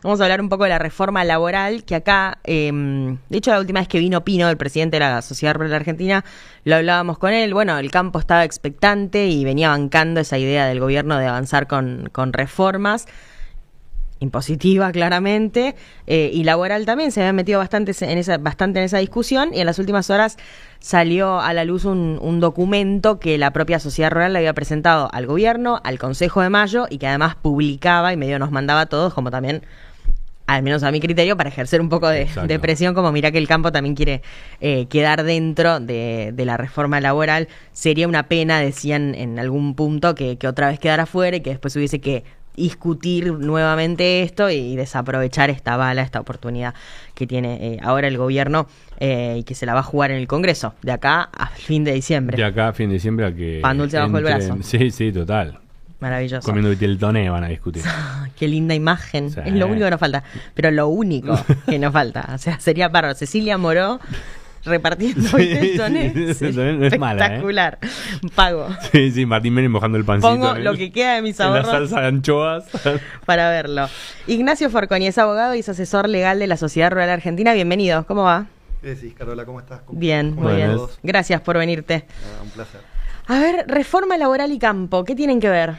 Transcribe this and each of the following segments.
Vamos a hablar un poco de la reforma laboral, que acá, de hecho la última vez que vino Pino, el presidente de la Sociedad Rural Argentina, lo hablábamos con él. Bueno, el campo estaba expectante y venía bancando esa idea del gobierno de avanzar con reformas. Impositiva, claramente, y laboral también. Se había metido bastante en esa discusión, y en las últimas horas salió a la luz un documento que la propia Sociedad Rural le había presentado al gobierno, al Consejo de Mayo, y que además publicaba y medio nos mandaba a todos, como también, al menos a mi criterio, para ejercer un poco de presión, como mirá que el campo también quiere quedar dentro de la reforma laboral. Sería una pena, decían en algún punto, que otra vez quedara fuera y que después hubiese que discutir nuevamente esto y desaprovechar esta oportunidad que tiene ahora el gobierno, y que se la va a jugar en el Congreso de acá a fin de diciembre. De acá a fin de diciembre a que pan dulce bajo el brazo. Sí, total. Maravilloso. Comiendo vitel-toné van a discutir. Qué linda imagen. Sí. Es lo único que nos falta. Pero lo único que nos falta. O sea, sería para Cecilia Moró repartiendo vitel-toné. No es mala, espectacular. Pago. Sí, Martín Menem mojando el pancito. Pongo lo que queda de mis ahorros en la salsa de anchoas para verlo. Ignacio Forconi es abogado y es asesor legal de la Sociedad Rural Argentina. Bienvenido. ¿Cómo va? ¿Qué decís, Carola? ¿Cómo estás? Bien, muy bien. Gracias por venirte. Un placer. A ver, reforma laboral y campo, ¿qué tienen que ver?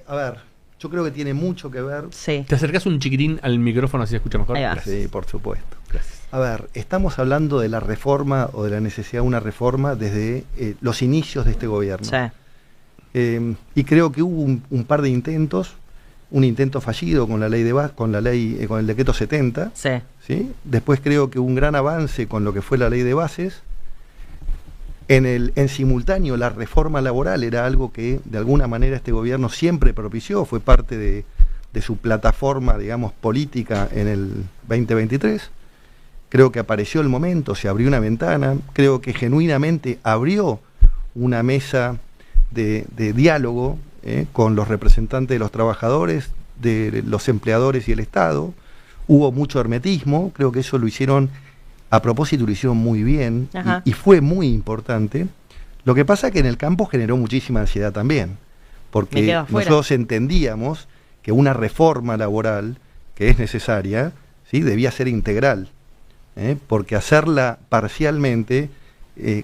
A ver, yo creo que tiene mucho que ver. Sí. ¿Te acercás un chiquitín al micrófono así se escucha mejor? Ahí va. Sí, por supuesto. Gracias. A ver, estamos hablando de la reforma o de la necesidad de una reforma desde los inicios de este gobierno. Sí. Y creo que hubo un par de intentos, un intento fallido con la ley con el decreto 70. Sí. ¿Sí? Después creo que hubo un gran avance con lo que fue la ley de bases. En simultáneo, la reforma laboral era algo que de alguna manera este gobierno siempre propició, fue parte de su plataforma, digamos, política en el 2023. Creo que apareció el momento, se abrió una ventana, creo que genuinamente abrió una mesa de diálogo con los representantes de los trabajadores, de los empleadores y el Estado. Hubo mucho hermetismo, creo que eso lo hicieron, a propósito lo hicieron muy bien y fue muy importante. Lo que pasa es que en el campo generó muchísima ansiedad también, porque nosotros entendíamos que una reforma laboral que es necesaria, ¿sí?, debía ser integral, porque hacerla parcialmente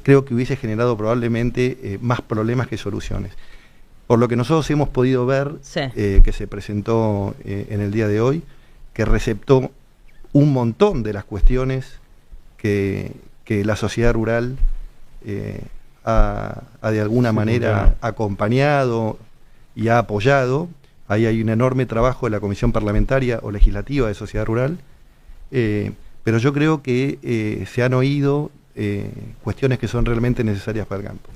creo que hubiese generado probablemente más problemas que soluciones. Por lo que nosotros hemos podido ver, que se presentó en el día de hoy, que receptó un montón de las cuestiones que la sociedad rural ha de alguna manera acompañado y ha apoyado. Ahí hay un enorme trabajo de la Comisión Parlamentaria o Legislativa de Sociedad Rural, pero yo creo que se han oído cuestiones que son realmente necesarias para el campo.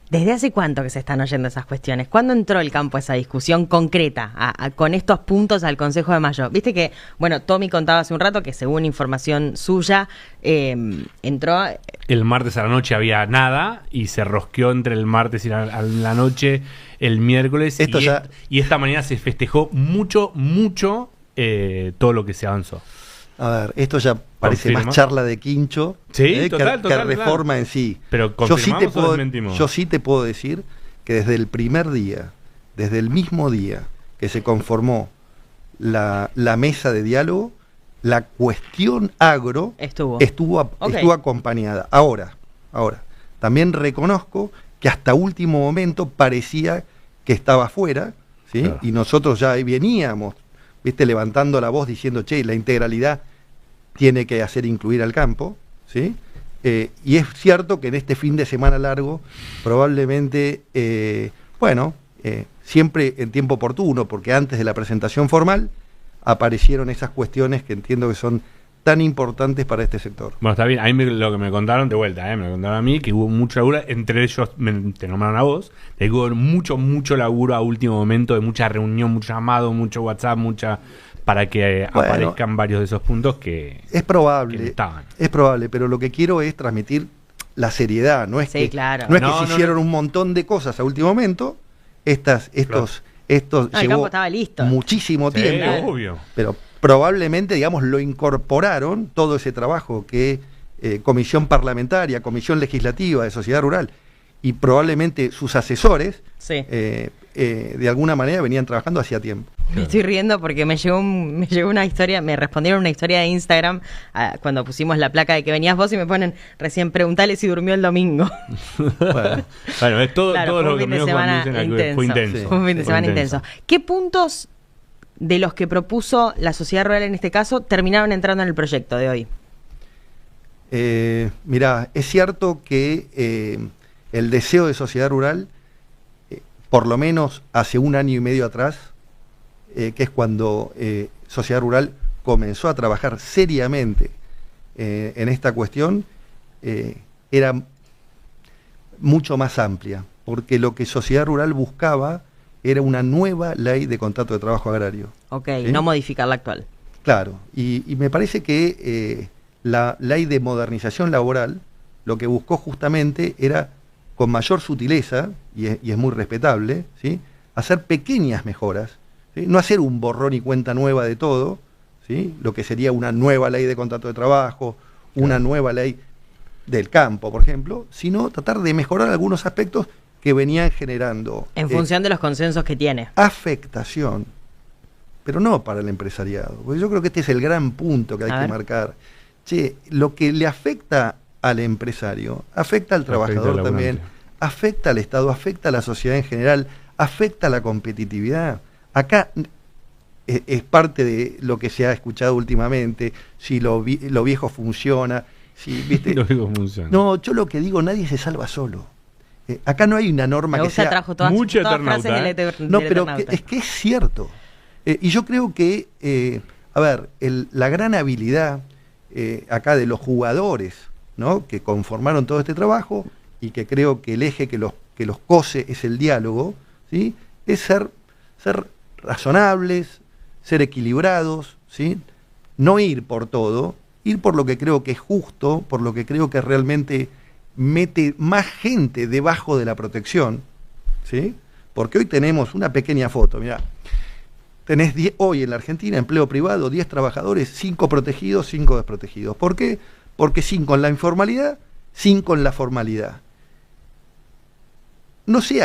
¿Desde hace cuánto que se están oyendo esas cuestiones? ¿Cuándo entró el campo a esa discusión concreta, con estos puntos al Consejo de Mayo? Viste que, bueno, Tommy contaba hace un rato que según información suya, entró... El martes a la noche había nada y se rosqueó entre el martes y la noche el miércoles. Y esta mañana se festejó mucho todo lo que se avanzó. A ver, esto ya parece más charla de quincho, total, que reforma en sí. Pero yo sí te puedo decir que desde el primer día, desde el mismo día que se conformó la mesa de diálogo, la cuestión agro estuvo acompañada. Ahora, también reconozco que hasta último momento parecía que estaba afuera, ¿sí? Claro. Y nosotros ya veníamos, levantando la voz diciendo, che, la integralidad tiene que hacer incluir al campo, ¿sí? Y es cierto que en este fin de semana largo, probablemente, siempre en tiempo oportuno, porque antes de la presentación formal, aparecieron esas cuestiones que entiendo que son tan importantes para este sector. Bueno, está bien, ahí lo que me contaron de vuelta, me lo contaron a mí, que hubo mucho laburo, entre ellos te nombraron a vos, de que hubo mucho laburo a último momento, de mucha reunión, mucho llamado, mucho WhatsApp, para que aparezcan varios de esos puntos que es probable, que estaban. Es probable, pero lo que quiero es transmitir la seriedad, no es que se hicieron un montón de cosas a último momento, esto llevó estaba listo. Muchísimo tiempo, obvio. Pero probablemente, digamos, lo incorporaron todo ese trabajo que Comisión Parlamentaria, Comisión Legislativa de Sociedad Rural y probablemente sus asesores de alguna manera venían trabajando hacía tiempo. Me estoy riendo porque me llegó una historia, me respondieron una historia de Instagram cuando pusimos la placa de que venías vos y me ponen recién preguntale si durmió el domingo. Bueno, es todo, Claro, todo fue lo un que fin de me semana fue intenso. Sí. Fue un fin de semana intenso. ¿Qué puntos de los que propuso la sociedad rural en este caso terminaron entrando en el proyecto de hoy? Mirá, es cierto que el deseo de sociedad rural, por lo menos hace 1 año y medio atrás, que es cuando Sociedad Rural comenzó a trabajar seriamente en esta cuestión, era mucho más amplia, porque lo que Sociedad Rural buscaba era una nueva ley de contrato de trabajo agrario. Ok, ¿Sí? no modificar la actual. Claro, y me parece que la ley de modernización laboral lo que buscó justamente era, con mayor sutileza, y es muy respetable, ¿sí?, hacer pequeñas mejoras, ¿sí?, no hacer un borrón y cuenta nueva de todo, ¿sí?, lo que sería una nueva ley de contrato de trabajo, una nueva ley del campo, por ejemplo, sino tratar de mejorar algunos aspectos que venían generando En función de los consensos que tiene. afectación, pero no para el empresariado, porque yo creo que este es el gran punto que hay que marcar. Che, lo que le afecta al empresario, afecta al trabajador también, afecta al Estado, afecta a la sociedad en general, afecta a la competitividad. Acá es parte de lo que se ha escuchado últimamente, si lo viejo funciona, si, ¿viste? Lo viejo funciona. No, yo lo que digo, nadie se salva solo. Acá no hay una norma que sea... trajo todas frases No, pero es que es cierto. Y yo creo que, a ver, la gran habilidad acá de los jugadores, ¿no?, que conformaron todo este trabajo, y que creo que el eje que los cose es el diálogo, ¿sí?, es ser razonables, ser equilibrados, ¿sí?, no ir por todo, ir por lo que creo que es justo, por lo que creo que realmente mete más gente debajo de la protección, ¿sí?, porque hoy tenemos una pequeña foto, mirá, tenés hoy en la Argentina, empleo privado, 10 trabajadores, 5 protegidos, 5 desprotegidos. ¿Por qué? Porque 5 en la informalidad, 5 en la formalidad. No sé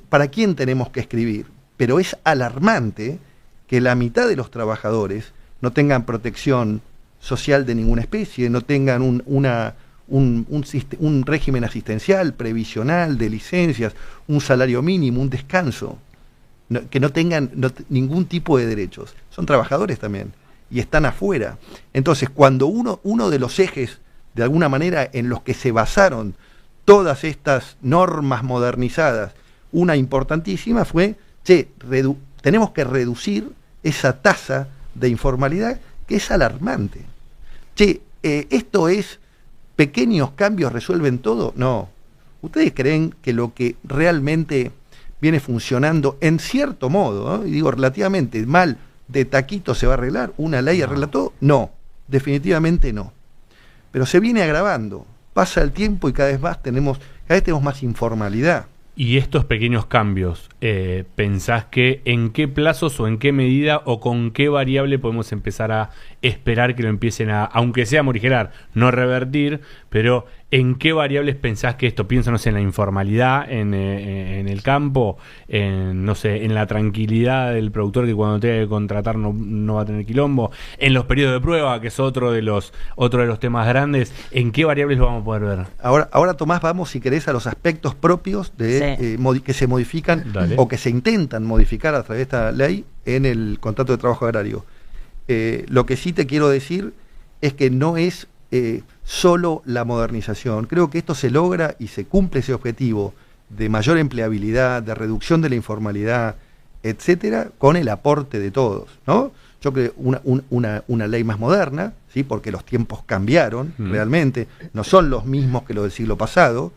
para quién tenemos que escribir, pero es alarmante que la mitad de los trabajadores no tengan protección social de ninguna especie, no tengan un régimen asistencial, previsional, de licencias, un salario mínimo, un descanso. Que no tengan ningún tipo de derechos. Son trabajadores también y están afuera. Entonces, cuando uno de los ejes, de alguna manera, en los que se basaron todas estas normas modernizadas, una importantísima fue, tenemos que reducir esa tasa de informalidad que es alarmante. Esto es, pequeños cambios resuelven todo. No. ¿Ustedes creen que lo que realmente viene funcionando en cierto modo, y digo relativamente mal, de taquito se va a arreglar? ¿Una ley arregla todo? No, definitivamente no. Pero se viene agravando, pasa el tiempo y cada vez tenemos más informalidad. Y estos pequeños cambios, ¿pensás que en qué plazos o en qué medida o con qué variable podemos empezar a esperar que lo empiecen a, aunque sea morigerar, no revertir, pero en qué variables pensás que esto, pienso, no sé, en la informalidad, en el campo, no sé, en la tranquilidad del productor que cuando tenga que contratar no va a tener quilombo, en los periodos de prueba, que es otro de los temas grandes, ¿en qué variables lo vamos a poder ver? Ahora Tomás, vamos, si querés, a los aspectos propios de que se modifican o que se intentan modificar a través de esta ley en el contrato de trabajo agrario. Lo que sí te quiero decir es que no es solo la modernización. Creo que esto se logra y se cumple ese objetivo de mayor empleabilidad, de reducción de la informalidad, etcétera, con el aporte de todos, ¿no? Yo creo una ley más moderna, ¿sí?, porque los tiempos cambiaron realmente, no son los mismos que los del siglo pasado,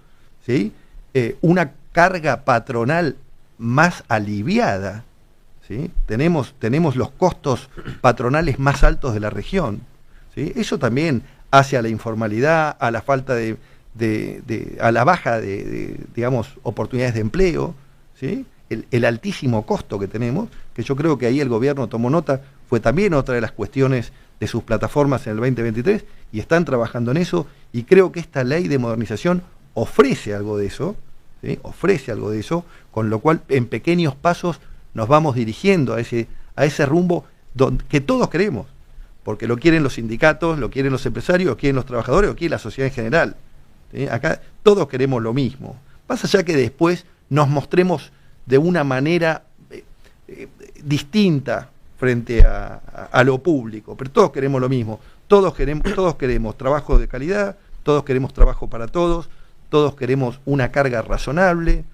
¿sí? Una carga patronal más aliviada, ¿sí? Tenemos los costos patronales más altos de la región, ¿sí? Eso también hace a la informalidad, a la falta a la baja digamos, oportunidades de empleo, ¿sí? El altísimo costo que tenemos, que yo creo que ahí el gobierno tomó nota, fue también otra de las cuestiones de sus plataformas en el 2023, y están trabajando en eso, y creo que esta ley de modernización ofrece algo de eso, ¿sí?, ofrece algo de eso, con lo cual en pequeños pasos nos vamos dirigiendo a ese rumbo que todos queremos, porque lo quieren los sindicatos, lo quieren los empresarios, lo quieren los trabajadores, lo quiere la sociedad en general. ¿Sí? Acá todos queremos lo mismo. Pasa ya que después nos mostremos de una manera distinta frente a lo público, pero todos queremos lo mismo. Todos queremos trabajo de calidad, todos queremos trabajo para todos queremos una carga razonable,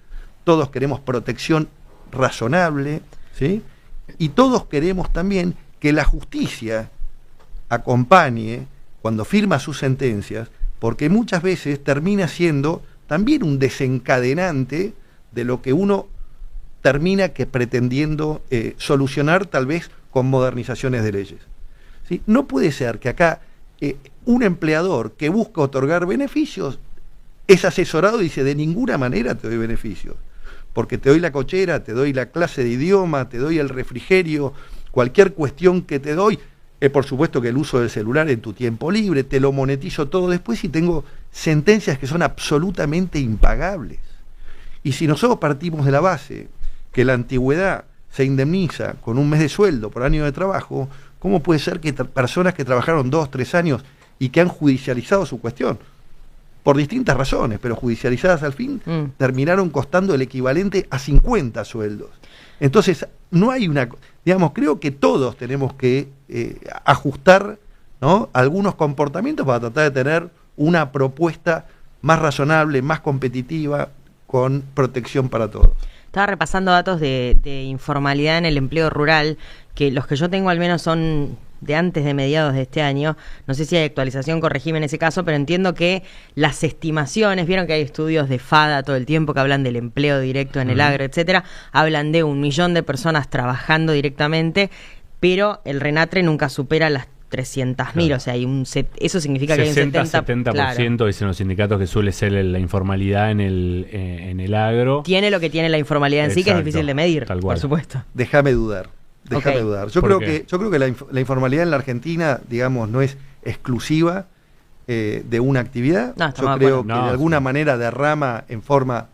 todos queremos protección razonable, ¿sí? Y todos queremos también que la justicia acompañe cuando firma sus sentencias, porque muchas veces termina siendo también un desencadenante de lo que uno termina pretendiendo solucionar tal vez con modernizaciones de leyes. ¿Sí? No puede ser que acá un empleador que busca otorgar beneficios es asesorado y dice, de ninguna manera te doy beneficios, porque te doy la cochera, te doy la clase de idioma, te doy el refrigerio, cualquier cuestión que te doy, por supuesto que el uso del celular en tu tiempo libre, te lo monetizo todo después y tengo sentencias que son absolutamente impagables. Y si nosotros partimos de la base que la antigüedad se indemniza con un mes de sueldo por año de trabajo, ¿cómo puede ser que personas que trabajaron 2, 3 años y que han judicializado su cuestión, por distintas razones, pero judicializadas al fin, terminaron costando el equivalente a 50 sueldos? Entonces, no hay creo que todos tenemos que ajustar, ¿no?, algunos comportamientos para tratar de tener una propuesta más razonable, más competitiva, con protección para todos. Estaba repasando datos de informalidad en el empleo rural, que los que yo tengo al menos son de antes de mediados de este año. No sé si hay actualización, corregime en ese caso, pero entiendo que las estimaciones, vieron que hay estudios de FADA todo el tiempo que hablan del empleo directo en el agro, etcétera, hablan de 1 millón de personas trabajando directamente, pero el RENATRE nunca supera las 300.000, claro. O sea, eso significa que hay un 70%, claro, dicen los sindicatos, que suele ser la informalidad en el agro. Tiene lo que tiene la informalidad en sí, que es difícil de medir, por supuesto. Déjame dudar. Yo creo que la informalidad en la Argentina, digamos, no es exclusiva de una actividad. Yo creo que de alguna manera derrama en forma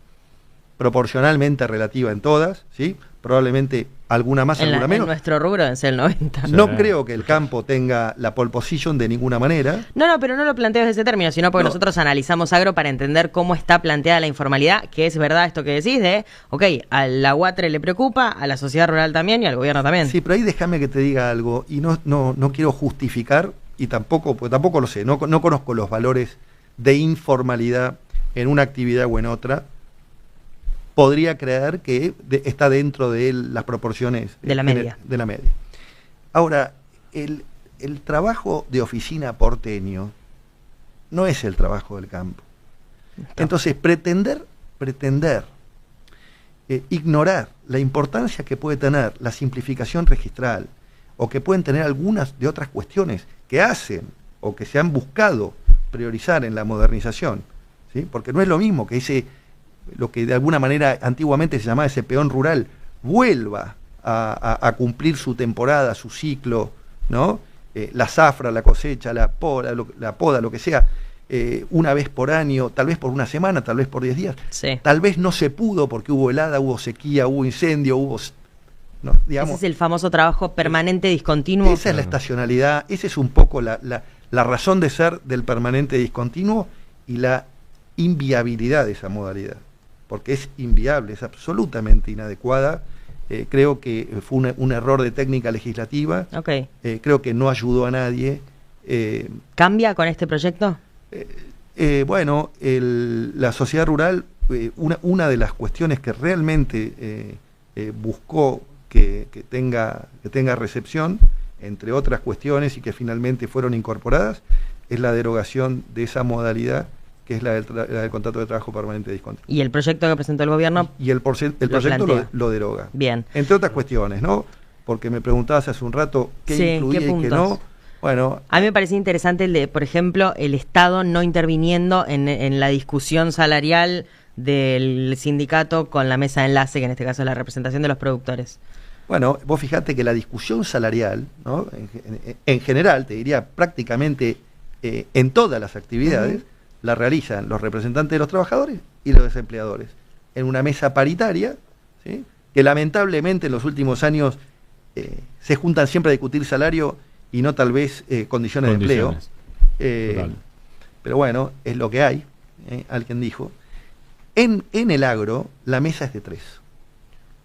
proporcionalmente relativa en todas, ¿sí? Probablemente alguna más, alguna menos. En nuestro rubro debe ser el 90%. No creo que el campo tenga la pole position de ninguna manera. No, pero no lo planteo desde ese término, sino porque nosotros analizamos agro para entender cómo está planteada la informalidad, que es verdad esto que decís a la UATRE le preocupa, a la sociedad rural también y al gobierno también. Sí, pero ahí déjame que te diga algo, y no quiero justificar, y tampoco lo sé, no conozco los valores de informalidad en una actividad o en otra. Podría creer que está dentro de las proporciones de la media. Ahora, el trabajo de oficina porteño no es el trabajo del campo. Entonces, pretender ignorar la importancia que puede tener la simplificación registral, o que pueden tener algunas de otras cuestiones que hacen o que se han buscado priorizar en la modernización, ¿sí? Porque no es lo mismo que lo que de alguna manera antiguamente se llamaba ese peón rural, vuelva a cumplir su temporada, su ciclo, ¿no? La zafra, la cosecha, la poda, lo que sea, una vez por año, tal vez por una semana, tal vez por 10 días. Sí. Tal vez no se pudo porque hubo helada, hubo sequía, hubo incendio, digamos, ese es el famoso trabajo permanente discontinuo. Esa es la estacionalidad, esa es un poco la razón de ser del permanente discontinuo y la inviabilidad de esa modalidad. Porque es inviable, es absolutamente inadecuada. Creo que fue un error de técnica legislativa. Creo que no ayudó a nadie. ¿Cambia con este proyecto? Bueno, la sociedad rural, una de las cuestiones que realmente buscó que tenga recepción, entre otras cuestiones, y que finalmente fueron incorporadas, es la derogación de esa modalidad, que es la del contrato de trabajo permanente discontinuo. ¿Y el proyecto que presentó el gobierno? Y el proyecto lo deroga. Bien. Entre otras cuestiones, ¿no? Porque me preguntabas hace un rato qué incluía y qué no. Bueno, a mí me parecía interesante, por ejemplo, el Estado no interviniendo en la discusión salarial del sindicato con la mesa de enlace, que en este caso es la representación de los productores. Bueno, vos fijate que la discusión salarial, ¿no?, en general, te diría prácticamente en todas las actividades, la realizan los representantes de los trabajadores y los desempleadores, en una mesa paritaria, ¿sí?, que lamentablemente en los últimos años se juntan siempre a discutir salario y no tal vez condiciones de empleo. Pero bueno, es lo que hay, alguien dijo. En el agro, la mesa es de 3,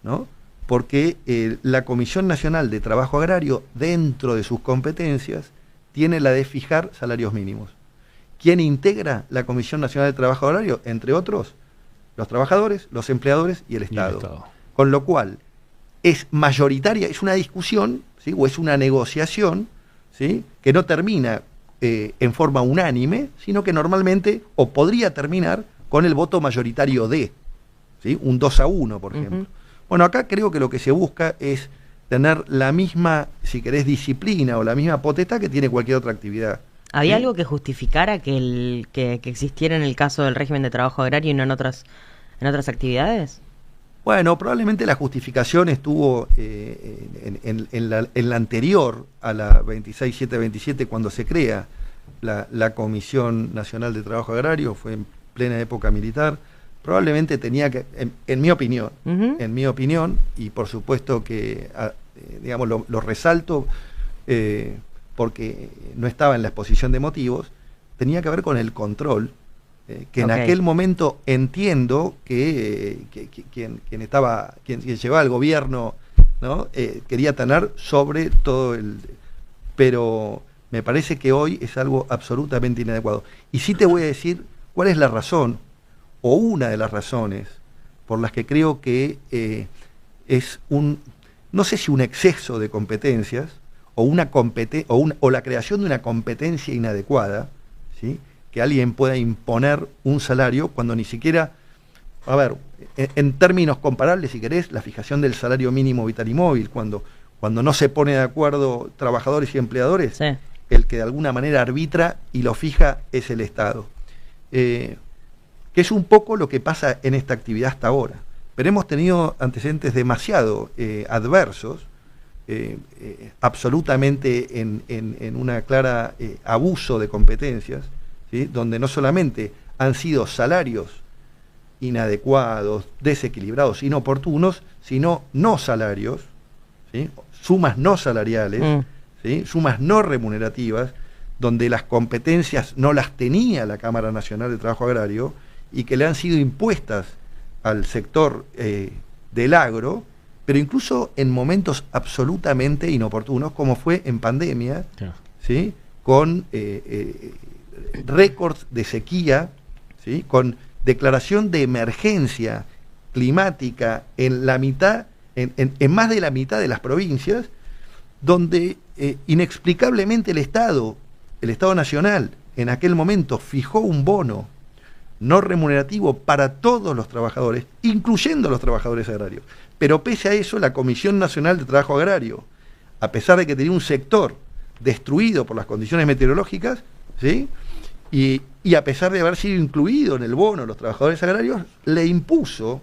¿no? Porque la Comisión Nacional de Trabajo Agrario, dentro de sus competencias, tiene la de fijar salarios mínimos. ¿Quién integra la Comisión Nacional de Trabajo Agrario? Entre otros, los trabajadores, los empleadores y el Estado. Con lo cual, es mayoritaria, es una discusión, ¿sí? O es una negociación, ¿sí? Que no termina en forma unánime, sino que normalmente, o podría terminar, con el voto mayoritario de, ¿sí? Un 2-1, por ejemplo. Bueno, acá creo que lo que se busca es tener la misma, si querés, disciplina o la misma potestad que tiene cualquier otra actividad. ¿Había ¿sí? algo que justificara que existiera en el caso del régimen de trabajo agrario y no en otras actividades? Bueno, probablemente la justificación estuvo en la anterior a la 26727, cuando se crea la Comisión Nacional de Trabajo Agrario, fue en plena época militar. Probablemente tenía que, en mi opinión, y por supuesto que, digamos, lo resalto porque no estaba en la exposición de motivos, tenía que ver con el control, que en aquel momento entiendo que quien llevaba el gobierno, ¿no? Quería tener sobre todo pero me parece que hoy es algo absolutamente inadecuado. Y sí te voy a decir cuál es la razón, o una de las razones por las que creo que es no sé si un exceso de competencias o la creación de una competencia inadecuada, ¿sí? Que alguien pueda imponer un salario cuando ni siquiera, a ver, en términos comparables, si querés, la fijación del salario mínimo vital y móvil, cuando no se pone de acuerdo trabajadores y empleadores, sí. El que de alguna manera arbitra y lo fija es el Estado. Que es un poco lo que pasa en esta actividad hasta ahora. Pero hemos tenido antecedentes demasiado adversos, absolutamente en una clara abuso de competencias, ¿sí? Donde no solamente han sido salarios inadecuados, desequilibrados, inoportunos, sino no salarios, ¿sí? Sumas no salariales, ¿sí? Sumas no remunerativas, donde las competencias no las tenía la Cámara Nacional de Trabajo Agrario y que le han sido impuestas al sector del agro, pero incluso en momentos absolutamente inoportunos, como fue en pandemia, ¿sí? Con récords de sequía, ¿sí? Con declaración de emergencia climática en la mitad, en más de la mitad de las provincias, donde inexplicablemente el Estado Nacional en aquel momento fijó un bono no remunerativo para todos los trabajadores, incluyendo los trabajadores agrarios. Pero pese a eso, la Comisión Nacional de Trabajo Agrario, a pesar de que tenía un sector destruido por las condiciones meteorológicas, ¿sí? Y a pesar de haber sido incluido en el bono los trabajadores agrarios, le impuso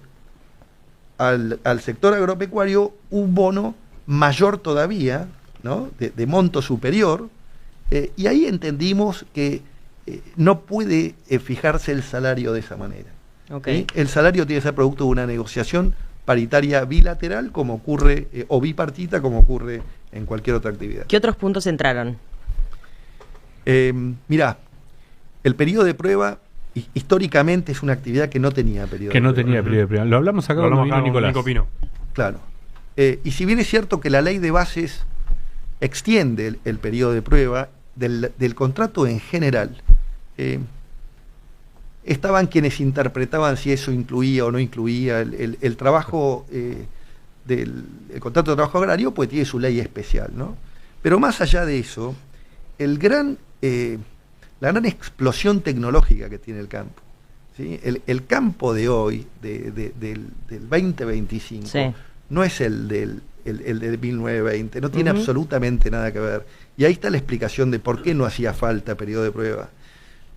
al sector agropecuario un bono mayor todavía, ¿no? de monto superior, y ahí entendimos que no puede fijarse el salario de esa manera. ¿Sí? El salario tiene que ser producto de una negociación paritaria bilateral, como ocurre, o bipartita, como ocurre en cualquier otra actividad. ¿Qué otros puntos entraron? Mirá, el periodo de prueba históricamente es una actividad que no tenía periodo de prueba. Lo hablamos acá con Nicolás. Nico Pino. Claro. Y si bien es cierto que la ley de bases extiende el periodo de prueba, del contrato en general, estaban quienes interpretaban si eso incluía o no incluía el trabajo el contrato de trabajo agrario, pues tiene su ley especial, ¿no? Pero más allá de eso, la gran explosión tecnológica que tiene el campo, ¿sí? El campo de hoy, del 2025, sí. No es el de 1920, no tiene absolutamente nada que ver. Y ahí está la explicación de por qué no hacía falta periodo de prueba.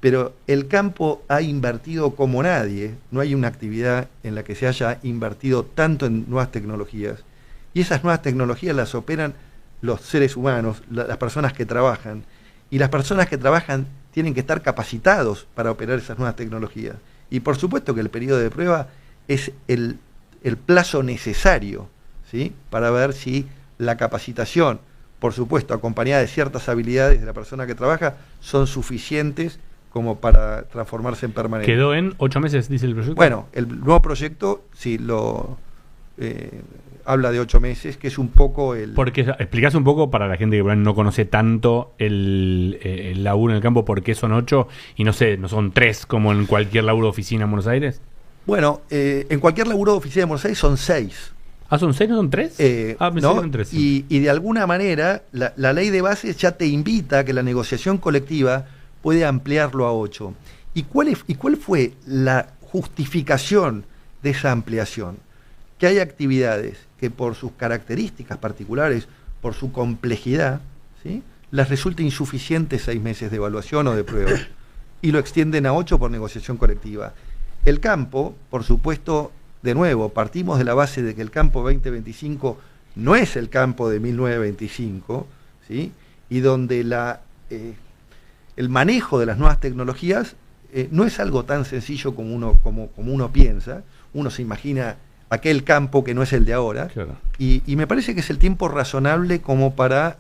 Pero el campo ha invertido como nadie, no hay una actividad en la que se haya invertido tanto en nuevas tecnologías. Y esas nuevas tecnologías las operan los seres humanos, las personas que trabajan. Y las personas que trabajan tienen que estar capacitados para operar esas nuevas tecnologías. Y por supuesto que el periodo de prueba es el plazo necesario, ¿sí?, para ver si la capacitación, por supuesto, acompañada de ciertas habilidades de la persona que trabaja, son suficientes como para transformarse en permanente. ¿Quedó en 8 meses, dice el proyecto? Bueno, el nuevo proyecto sí habla de 8 meses, que es un poco el... Porque explicás un poco para la gente que no conoce tanto el laburo en el campo, por qué son 8 y no son 3 como en cualquier laburo de oficina en Buenos Aires. Bueno, en cualquier laburo de oficina de Buenos Aires son 6. ¿Ah, son 6, no son 3? Pensé que eran 3. Sí. Y de alguna manera la ley de bases ya te invita a que la negociación colectiva puede ampliarlo a 8. ¿Y cuál fue la justificación de esa ampliación? Que hay actividades que por sus características particulares, por su complejidad, ¿sí?, les resulta insuficiente 6 meses de evaluación o de prueba y lo extienden a 8 por negociación colectiva. El campo, por supuesto, de nuevo, partimos de la base de que el campo 2025 no es el campo de 1925, ¿sí?, y donde el manejo de las nuevas tecnologías no es algo tan sencillo como uno piensa. Uno se imagina aquel campo que no es el de ahora, claro. Y me parece que es el tiempo razonable como para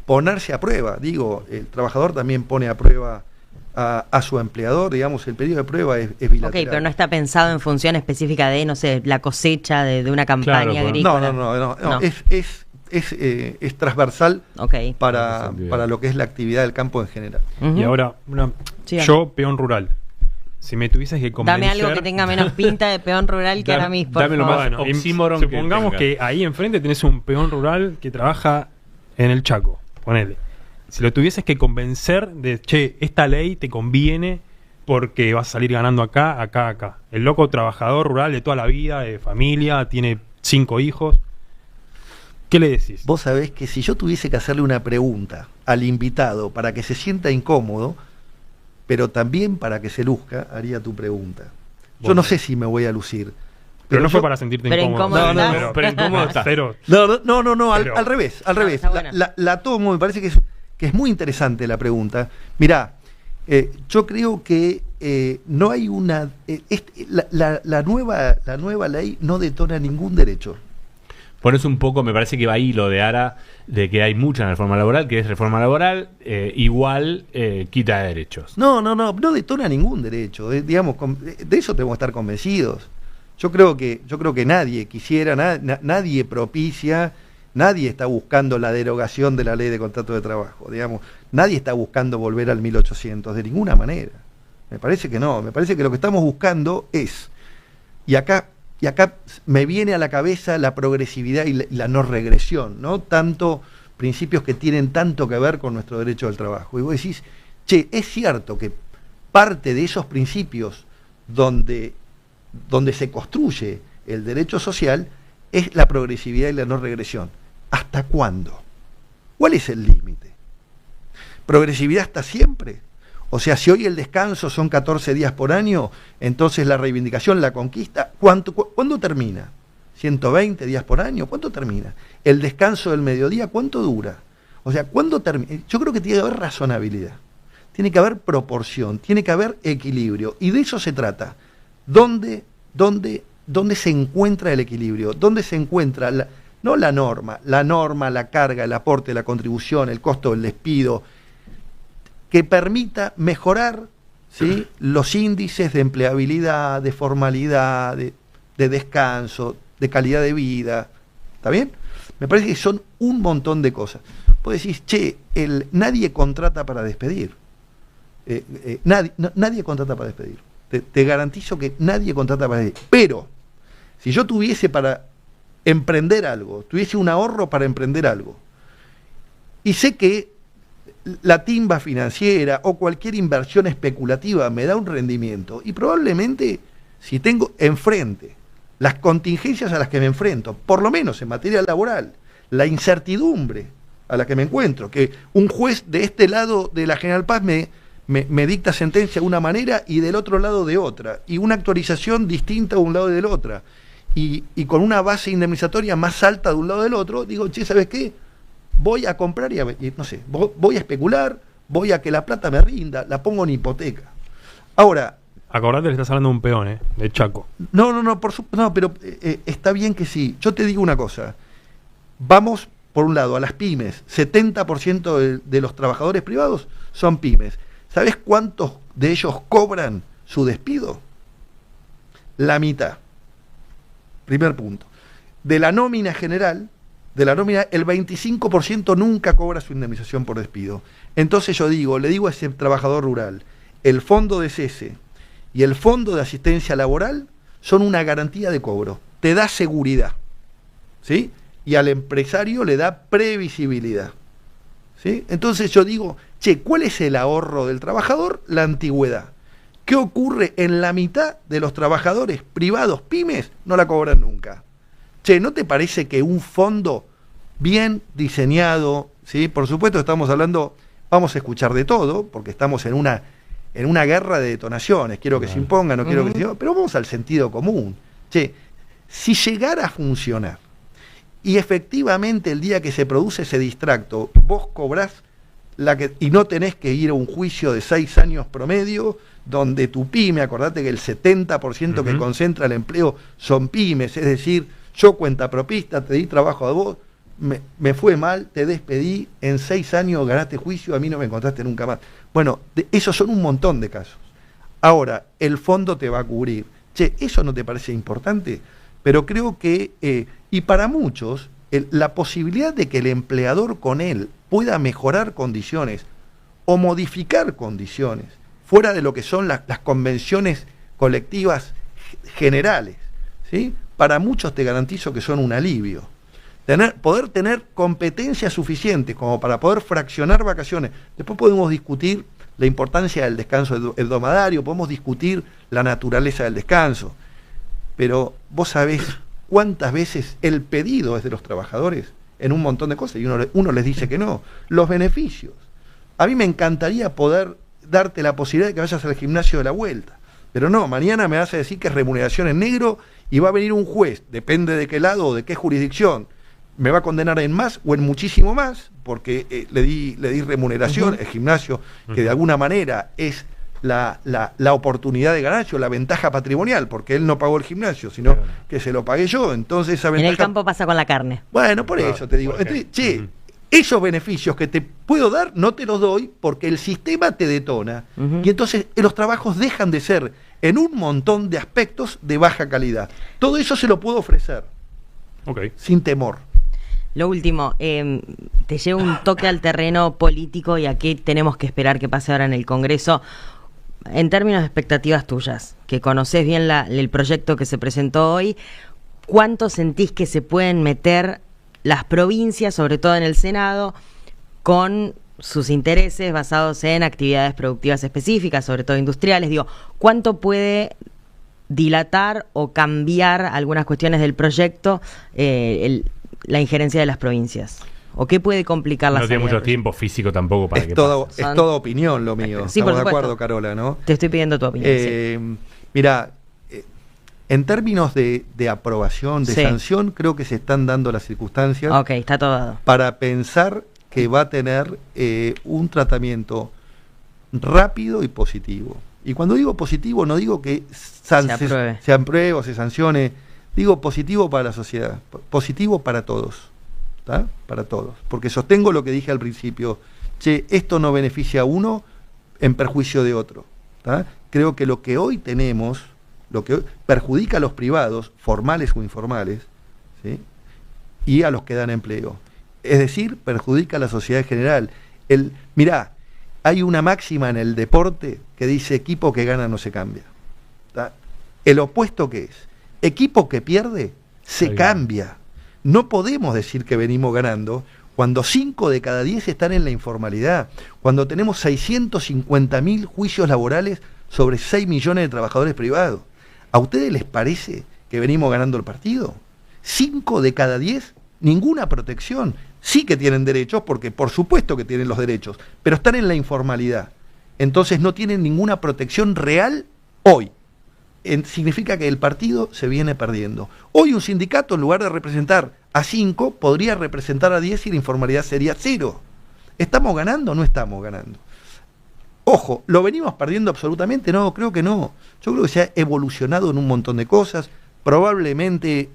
ponerse a prueba. Digo, el trabajador también pone a prueba a su empleador, digamos, el periodo de prueba es bilateral. Ok, pero no está pensado en función específica de, no sé, la cosecha de una campaña Claro, agrícola. No. Es transversal para lo que es la actividad del campo en general. Y ahora, yo, peón rural, si me tuvieses que convencer... Dame algo que tenga menos pinta de peón rural que ahora mismo, por dame lo favor. más oxímoron que supongamos tenga. que ahí enfrente tenés un peón rural que trabaja en el Chaco, ponele. Si lo tuvieses que convencer de, che, esta ley te conviene porque vas a salir ganando acá. El loco trabajador rural de toda la vida, de familia, tiene 5 hijos. ¿Qué le decís? Vos sabés que si yo tuviese que hacerle una pregunta al invitado para que se sienta incómodo, pero también para que se luzca, haría tu pregunta. Yo no sé si me voy a lucir. Pero no fue para sentirte incómodo. Pero incómodo está. No, al revés. Está buena. La tomo, me parece que es muy interesante la pregunta. Mirá, yo creo que no hay una... la nueva ley no detona ningún derecho. Por eso un poco me parece que va ahí lo de Ara, de que hay mucha en la reforma laboral, que es reforma laboral, igual quita derechos. No detona ningún derecho. Digamos, de eso tenemos que estar convencidos. Yo creo que nadie quisiera, nadie propicia, nadie está buscando la derogación de la ley de contrato de trabajo, digamos, nadie está buscando volver al 1800, de ninguna manera. Me parece que no, me parece que lo que estamos buscando es, y acá me viene a la cabeza la progresividad y la no regresión, ¿no? Tanto principios que tienen tanto que ver con nuestro derecho al trabajo. Y vos decís, che, es cierto que parte de esos principios donde se construye el derecho social es la progresividad y la no regresión. ¿Hasta cuándo? ¿Cuál es el límite? ¿Progresividad hasta siempre? O sea, si hoy el descanso son 14 días por año, entonces la reivindicación, la conquista, ¿cuándo termina? ¿120 días por año? ¿Cuánto termina? ¿El descanso del mediodía cuánto dura? O sea, ¿cuándo termina? Yo creo que tiene que haber razonabilidad, tiene que haber proporción, tiene que haber equilibrio, y de eso se trata. ¿Dónde se encuentra el equilibrio? ¿Dónde se encuentra no la norma, la carga, el aporte, la contribución, el costo del despido, que permita mejorar, ¿sí?, los índices de empleabilidad, de formalidad, de descanso, de calidad de vida? ¿Está bien? Me parece que son un montón de cosas. Vos decís, che, nadie contrata para despedir. Nadie contrata para despedir. Te garantizo que nadie contrata para despedir. Pero, si yo tuviese para emprender algo, tuviese un ahorro para emprender algo, y sé que la timba financiera o cualquier inversión especulativa me da un rendimiento, y probablemente si tengo enfrente las contingencias a las que me enfrento, por lo menos en materia laboral, la incertidumbre a la que me encuentro, que un juez de este lado de la General Paz me dicta sentencia de una manera y del otro lado de otra, y una actualización distinta de un lado y del otro, y con una base indemnizatoria más alta de un lado del otro, digo, che, ¿sabes qué? Voy a comprar y no sé, voy a especular, voy a que la plata me rinda, la pongo en hipoteca. Ahora, Acordate, le estás hablando de un peón, de Chaco. No, pero está bien que sí. Yo te digo una cosa. Vamos, por un lado, a las pymes. 70% de los trabajadores privados son pymes. ¿Sabés cuántos de ellos cobran su despido? La mitad. Primer punto. De la nómina general, el 25% nunca cobra su indemnización por despido. Entonces le digo a ese trabajador rural, el fondo de cese y el fondo de asistencia laboral son una garantía de cobro. Te da seguridad, ¿sí? Y al empresario le da previsibilidad, ¿sí? Entonces yo digo, ¿cuál es el ahorro del trabajador? La antigüedad. ¿Qué ocurre en la mitad de los trabajadores privados, pymes? No la cobran nunca. ¿No te parece que un fondo bien diseñado, ¿sí? Por supuesto estamos hablando, vamos a escuchar de todo, porque estamos en una guerra de detonaciones, quiero que se imponga, no quiero que se... Pero vamos al sentido común. Si llegara a funcionar, y efectivamente el día que se produce ese distracto, vos cobrás y no tenés que ir a un juicio de 6 años promedio, donde tu pyme, acordate que el 70% que concentra el empleo son pymes, es decir, yo cuentapropista, te di trabajo a vos, me fue mal, te despedí, en 6 años ganaste juicio, a mí no me encontraste nunca más. Bueno, esos son un montón de casos. Ahora, el fondo te va a cubrir. ¿Eso no te parece importante? Pero creo que, y para muchos, la posibilidad de que el empleador con él pueda mejorar condiciones o modificar condiciones fuera de lo que son las convenciones colectivas generales, ¿sí? Para muchos te garantizo que son un alivio. Poder tener competencias suficientes como para poder fraccionar vacaciones. Después podemos discutir la importancia del descanso hebdomadario, podemos discutir la naturaleza del descanso, pero vos sabés cuántas veces el pedido es de los trabajadores en un montón de cosas y uno les dice que no. Los beneficios. A mí me encantaría poder darte la posibilidad de que vayas al gimnasio de la vuelta, pero no, mañana me vas a decir que es remuneración en negro y va a venir un juez, depende de qué lado o de qué jurisdicción, me va a condenar en más o en muchísimo más, porque le di remuneración, el gimnasio, que de alguna manera es la oportunidad de ganancia, la ventaja patrimonial, porque él no pagó el gimnasio, sino que se lo pagué yo. Entonces esa ventaja... En el campo pasa con la carne. Bueno, por eso te digo. Entonces, esos beneficios que te puedo dar, no te los doy porque el sistema te detona. Y entonces los trabajos dejan de ser, en un montón de aspectos, de baja calidad. Todo eso se lo puedo ofrecer. Sin temor. Lo último, te llevo un toque al terreno político y a qué tenemos que esperar que pase ahora en el Congreso. En términos de expectativas tuyas, que conocés bien el proyecto que se presentó hoy, ¿cuánto sentís que se pueden meter las provincias, sobre todo en el Senado, con sus intereses basados en actividades productivas específicas, sobre todo industriales? Digo, ¿cuánto puede dilatar o cambiar algunas cuestiones del proyecto la injerencia de las provincias? ¿O qué puede complicar la salida? No tiene mucho tiempo físico tampoco para es toda opinión lo mío. Sí, Estamos de acuerdo, Carola, ¿no? Te estoy pidiendo tu opinión. Sí. Mira, en términos de aprobación, de sanción, creo que se están dando las circunstancias. Ok, está todo dado. Para pensar que va a tener un tratamiento rápido y positivo. Y cuando digo positivo, no digo que se apruebe o se sancione. Digo positivo para la sociedad, positivo para todos. ¿Tá? Para todos, porque sostengo lo que dije al principio, esto no beneficia a uno en perjuicio de otro. ¿Tá? Creo que lo que hoy tenemos, lo que hoy perjudica a los privados, formales o informales, ¿sí? Y a los que dan empleo. Es decir, perjudica a la sociedad en general. Mirá, hay una máxima en el deporte que dice equipo que gana no se cambia. ¿Tá? El opuesto que es, equipo que pierde, se cambia. No podemos decir que venimos ganando cuando 5 de cada 10 están en la informalidad, cuando tenemos 650.000 juicios laborales sobre 6 millones de trabajadores privados. ¿A ustedes les parece que venimos ganando el partido? 5 de cada 10, ninguna protección. Sí que tienen derechos, porque por supuesto que tienen los derechos, pero están en la informalidad. Entonces no tienen ninguna protección real hoy. Significa que el partido se viene perdiendo. Hoy un sindicato, en lugar de representar a 5, podría representar a 10 y la informalidad sería 0. ¿Estamos ganando o no estamos ganando? Ojo, ¿lo venimos perdiendo absolutamente? No, creo que no. Yo creo que se ha evolucionado en un montón de cosas. Probablemente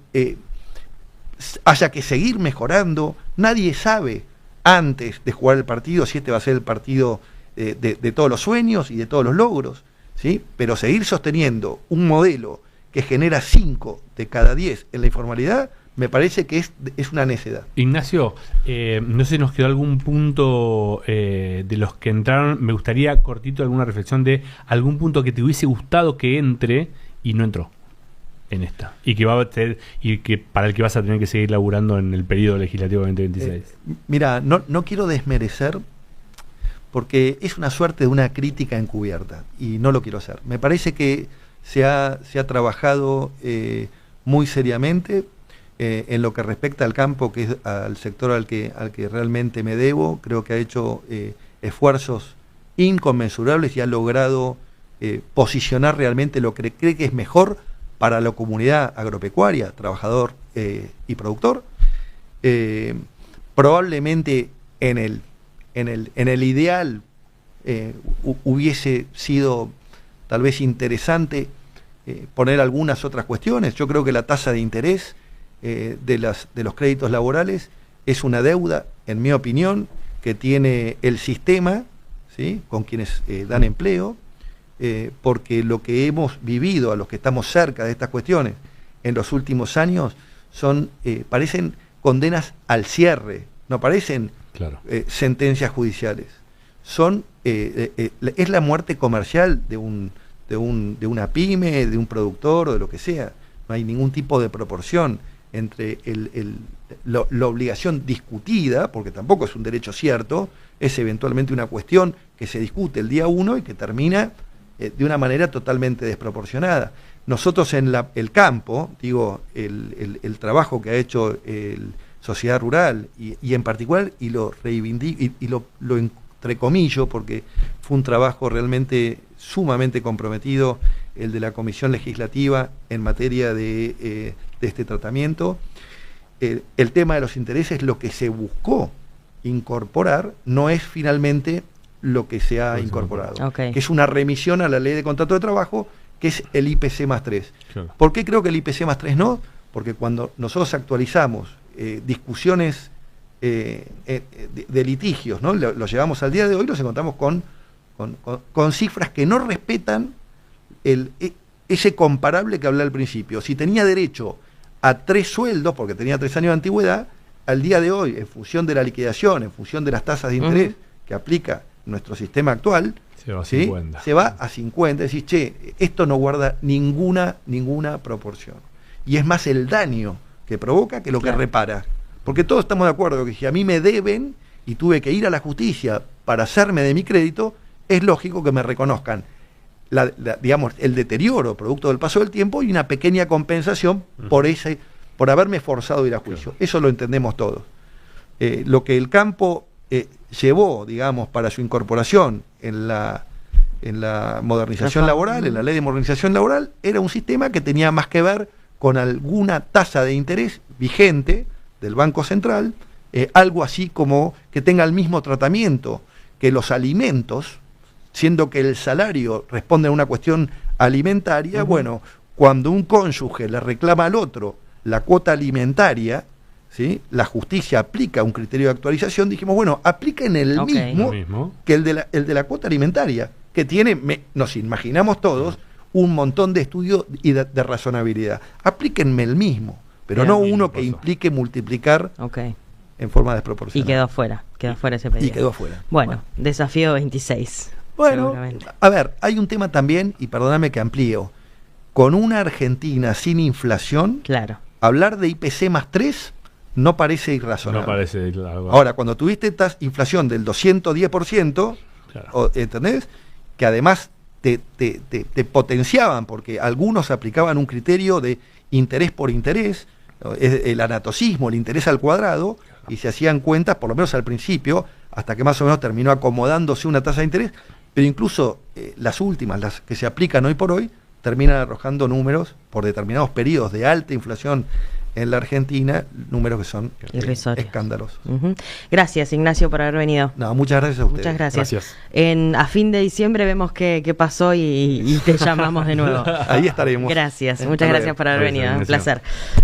haya que seguir mejorando. Nadie sabe antes de jugar el partido si este va a ser el partido de todos los sueños y de todos los logros, ¿sí? Pero seguir sosteniendo un modelo que genera 5 de cada 10 en la informalidad, me parece que es una necedad. Ignacio, no sé si nos quedó algún punto de los que entraron. Me gustaría cortito alguna reflexión de algún punto que te hubiese gustado que entre y no entró en esta, y que va a tener, y que para el que vas a tener que seguir laburando en el periodo legislativo 2026. Mira, no quiero desmerecer, porque es una suerte de una crítica encubierta, y no lo quiero hacer. Me parece que se ha trabajado muy seriamente en lo que respecta al campo, que es al sector al que realmente me debo. Creo que ha hecho esfuerzos inconmensurables y ha logrado posicionar realmente lo que cree que es mejor para la comunidad agropecuaria, trabajador y productor. Probablemente en el ideal hubiese sido tal vez interesante poner algunas otras cuestiones. Yo creo que la tasa de interés de los créditos laborales es una deuda, en mi opinión, que tiene el sistema, ¿sí?, con quienes dan empleo, porque lo que hemos vivido, a los que estamos cerca de estas cuestiones en los últimos años, parecen condenas al cierre, no parecen sentencias judiciales. Es la muerte comercial de una pyme, de un productor o de lo que sea. No hay ningún tipo de proporción entre la obligación discutida, porque tampoco es un derecho cierto, es eventualmente una cuestión que se discute el día 1 y que termina de una manera totalmente desproporcionada. Nosotros en el campo, digo, el trabajo que ha hecho Sociedad Rural y en particular, y lo reivindico y lo entrecomillo, porque fue un trabajo realmente sumamente comprometido, el de la Comisión Legislativa en materia de este tratamiento. El tema de los intereses, lo que se buscó incorporar, no es finalmente lo que se ha incorporado, que es una remisión a la Ley de Contrato de Trabajo, que es el IPC más 3. Claro. ¿Por qué creo que el IPC más 3 no? Porque cuando nosotros actualizamos discusiones de litigios, ¿no?, los llevamos al día de hoy, los encontramos con cifras que no respetan ese comparable que hablé al principio. Si tenía derecho a 3 sueldos, porque tenía 3 años de antigüedad, al día de hoy, en función de la liquidación, en función de las tasas de interés que aplica nuestro sistema actual, se va a 50. Se va a 50. Decís, che, esto no guarda ninguna proporción. Y es más el daño que provoca que lo que repara. Porque todos estamos de acuerdo que si a mí me deben y tuve que ir a la justicia para hacerme de mi crédito, es lógico que me reconozcan digamos, el deterioro producto del paso del tiempo y una pequeña compensación por haberme forzado a ir a juicio. Eso lo entendemos todos. Lo que el campo llevó, digamos, para su incorporación en la modernización laboral, en la ley de modernización laboral, era un sistema que tenía más que ver con alguna tasa de interés vigente del Banco Central, algo así como que tenga el mismo tratamiento que los alimentos, siendo que el salario responde a una cuestión alimentaria. Bueno, cuando un cónyuge le reclama al otro la cuota alimentaria, ¿sí?, la justicia aplica un criterio de actualización. Dijimos, bueno, apliquen el mismo que el de la cuota alimentaria, que tiene, nos imaginamos todos, un montón de estudios y de razonabilidad. Aplíquenme el mismo, pero no uno que implique multiplicar en forma desproporcionada. Y quedó fuera ese pedido. Y quedó fuera. Bueno, desafío 26. Bueno, a ver, hay un tema también, y perdóname que amplío, con una Argentina sin inflación, hablar de IPC más 3 no parece irrazonable. No parece, claro. Ahora, cuando tuviste esta inflación del 210%, ¿entendés?, que además te potenciaban, porque algunos aplicaban un criterio de interés por interés, el anatocismo, el interés al cuadrado, y se hacían cuentas, por lo menos al principio, hasta que más o menos terminó acomodándose una tasa de interés, pero incluso las últimas, las que se aplican hoy por hoy, terminan arrojando números por determinados periodos de alta inflación en la Argentina, números que son Irrisorios. escandalosos. Gracias, Ignacio, por haber venido. No, muchas gracias a ustedes. Muchas gracias. Gracias. A fin de diciembre vemos qué pasó y te llamamos de nuevo. Ahí estaremos. Gracias, Hasta muchas luego. gracias por haber venido. Un Gracias. placer.